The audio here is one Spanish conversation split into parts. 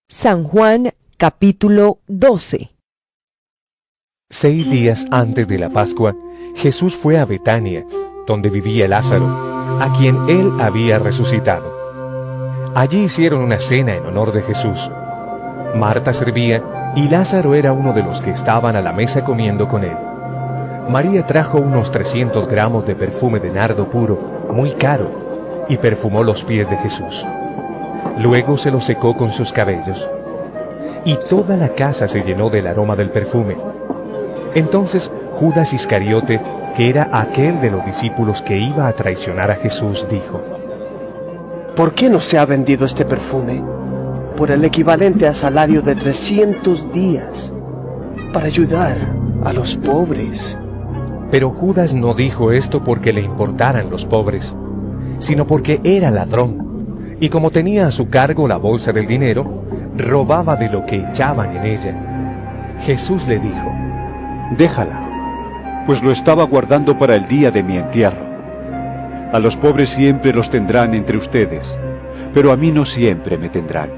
San Juan capítulo 12. 6 días antes de la Pascua, Jesús fue a Betania, donde vivía Lázaro, a quien él había resucitado. Allí hicieron una cena en honor de Jesús. Marta servía y Lázaro era uno de los que estaban a la mesa comiendo con él. María trajo unos 300 gramos de perfume de nardo puro, muy caro, y perfumó los pies de Jesús. Luego se los secó con sus cabellos. Y toda la casa se llenó del aroma del perfume. Entonces Judas Iscariote, que era aquel de los discípulos que iba a traicionar a Jesús, dijo: ¿Por qué no se ha vendido este perfume por el equivalente al salario de 300 días para ayudar a los pobres? Pero Judas no dijo esto porque le importaran los pobres, sino porque era ladrón, y como tenía a su cargo la bolsa del dinero, robaba de lo que echaban en ella. Jesús le dijo: déjala, pues lo estaba guardando para el día de mi entierro. A los pobres siempre los tendrán entre ustedes, pero a mí no siempre me tendrán.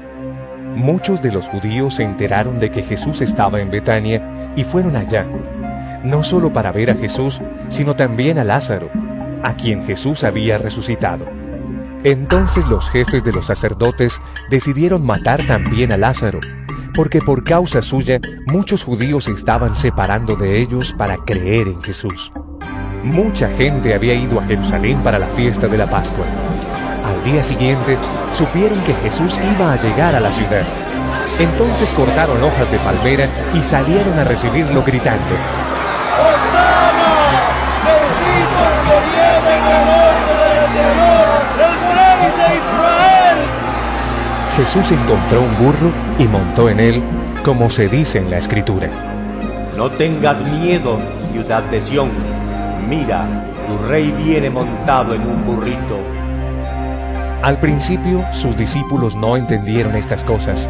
Muchos de los judíos se enteraron de que Jesús estaba en Betania y fueron allá, no solo para ver a Jesús, sino también a Lázaro, a quien Jesús había resucitado. Entonces los jefes de los sacerdotes decidieron matar también a Lázaro, porque por causa suya muchos judíos se estaban separando de ellos para creer en Jesús. Mucha gente había ido a Jerusalén para la fiesta de la Pascua. Al día siguiente supieron que Jesús iba a llegar a la ciudad. Entonces cortaron hojas de palmera y salieron a recibirlo gritando: ¡Hosana! ¡Bendito el que viene en el nombre del Señor, el Rey de Israel! Jesús encontró un burro y montó en él, como se dice en la Escritura: No tengas miedo, ciudad de Sión. Mira, tu rey viene montado en un burrito. Al principio, sus discípulos no entendieron estas cosas,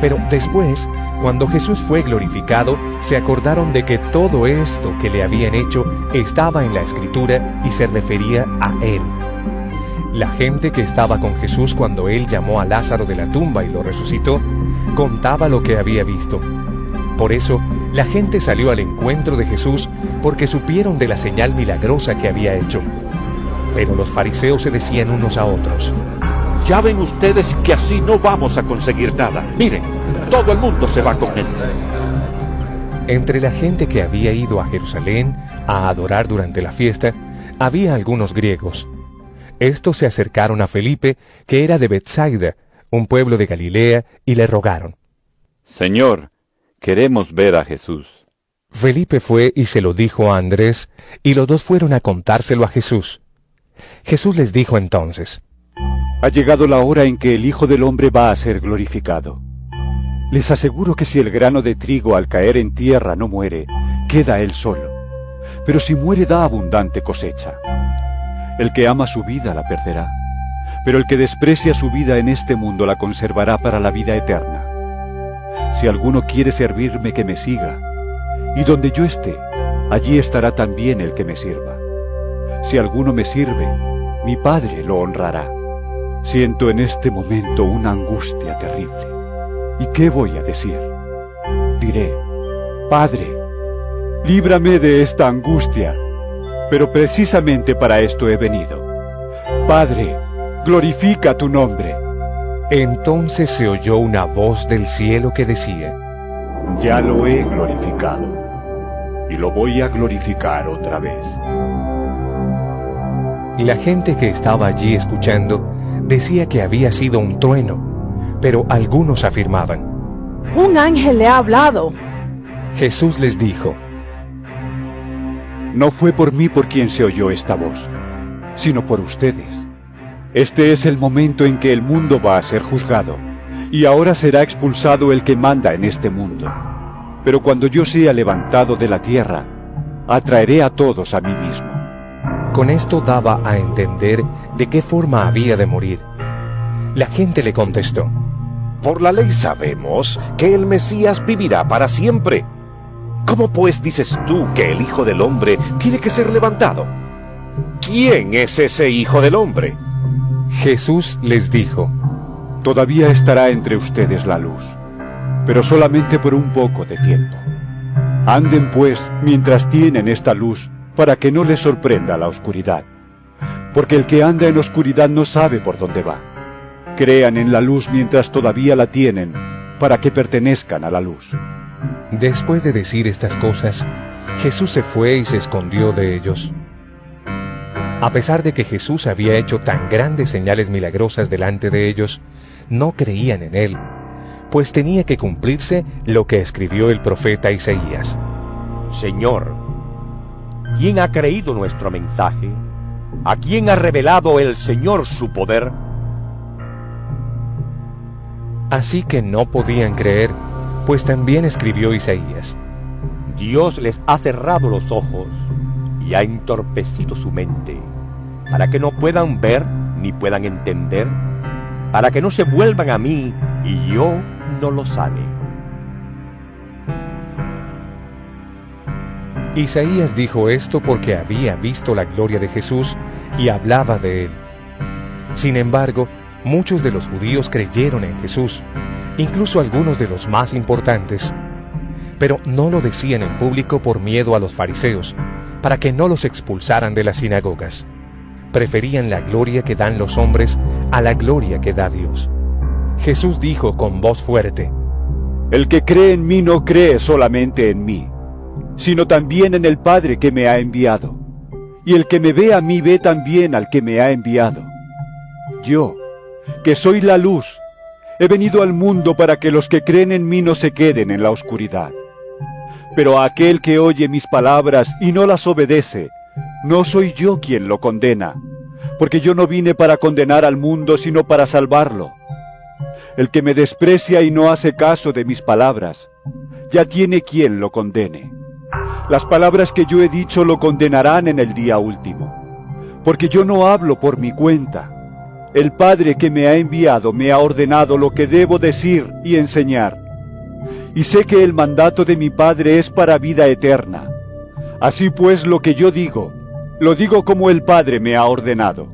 pero después, cuando Jesús fue glorificado, se acordaron de que todo esto que le habían hecho estaba en la Escritura y se refería a él. La gente que estaba con Jesús cuando él llamó a Lázaro de la tumba y lo resucitó, contaba lo que había visto. Por eso, la gente salió al encuentro de Jesús porque supieron de la señal milagrosa que había hecho. Pero los fariseos se decían unos a otros: ya ven ustedes que así no vamos a conseguir nada. Miren, todo el mundo se va con él. Entre la gente que había ido a Jerusalén a adorar durante la fiesta, había algunos griegos. Estos se acercaron a Felipe, que era de Betsaida, un pueblo de Galilea, y le rogaron: Señor, queremos ver a Jesús. Felipe fue y se lo dijo a Andrés, y los dos fueron a contárselo a Jesús. Jesús les dijo entonces: Ha llegado la hora en que el Hijo del Hombre va a ser glorificado. Les aseguro que si el grano de trigo al caer en tierra no muere, queda él solo. Pero si muere da abundante cosecha. El que ama su vida la perderá, pero el que desprecia su vida en este mundo la conservará para la vida eterna. Si alguno quiere servirme, que me siga, y donde yo esté, allí estará también el que me sirva. Si alguno me sirve, mi Padre lo honrará. Siento en este momento una angustia terrible. ¿Y qué voy a decir? Diré: Padre, líbrame de esta angustia. Pero precisamente para esto he venido. Padre, glorifica tu nombre. Entonces se oyó una voz del cielo que decía: Ya lo he glorificado, y lo voy a glorificar otra vez. La gente que estaba allí escuchando decía que había sido un trueno, pero algunos afirmaban: Un ángel le ha hablado. Jesús les dijo: No fue por mí por quien se oyó esta voz, sino por ustedes. Este es el momento en que el mundo va a ser juzgado, y ahora será expulsado el que manda en este mundo. Pero cuando yo sea levantado de la tierra, atraeré a todos a mí mismo. Con esto daba a entender de qué forma había de morir. La gente le contestó: Por la ley sabemos que el Mesías vivirá para siempre. ¿Cómo pues dices tú que el Hijo del Hombre tiene que ser levantado? ¿Quién es ese Hijo del Hombre? Jesús les dijo: Todavía estará entre ustedes la luz, pero solamente por un poco de tiempo. Anden pues mientras tienen esta luz, para que no les sorprenda la oscuridad. Porque el que anda en oscuridad no sabe por dónde va. Crean en la luz mientras todavía la tienen, para que pertenezcan a la luz. Después de decir estas cosas, Jesús se fue y se escondió de ellos. A pesar de que Jesús había hecho tan grandes señales milagrosas delante de ellos, no creían en él, pues tenía que cumplirse lo que escribió el profeta Isaías. Señor, ¿quién ha creído nuestro mensaje? ¿A quién ha revelado el Señor su poder? Así que no podían creer, pues también escribió Isaías. Dios les ha cerrado los ojos y ha entorpecido su mente, para que no puedan ver ni puedan entender, para que no se vuelvan a mí y yo no los sane. Isaías dijo esto porque había visto la gloria de Jesús y hablaba de él. Sin embargo, muchos de los judíos creyeron en Jesús, incluso algunos de los más importantes, pero no lo decían en público por miedo a los fariseos, para que no los expulsaran de las sinagogas. Preferían la gloria que dan los hombres a la gloria que da Dios. Jesús dijo con voz fuerte: El que cree en mí no cree solamente en mí, sino también en el Padre que me ha enviado. Y el que me ve a mí ve también al que me ha enviado. Yo, que soy la luz, he venido al mundo para que los que creen en mí no se queden en la oscuridad. Pero a aquel que oye mis palabras y no las obedece, no soy yo quien lo condena, porque yo no vine para condenar al mundo, sino para salvarlo. El que me desprecia y no hace caso de mis palabras, ya tiene quien lo condene. Las palabras que yo he dicho lo condenarán en el día último, porque yo no hablo por mi cuenta. El Padre que me ha enviado me ha ordenado lo que debo decir y enseñar. Y sé que el mandato de mi Padre es para vida eterna. Así pues, lo que yo digo, lo digo como el Padre me ha ordenado.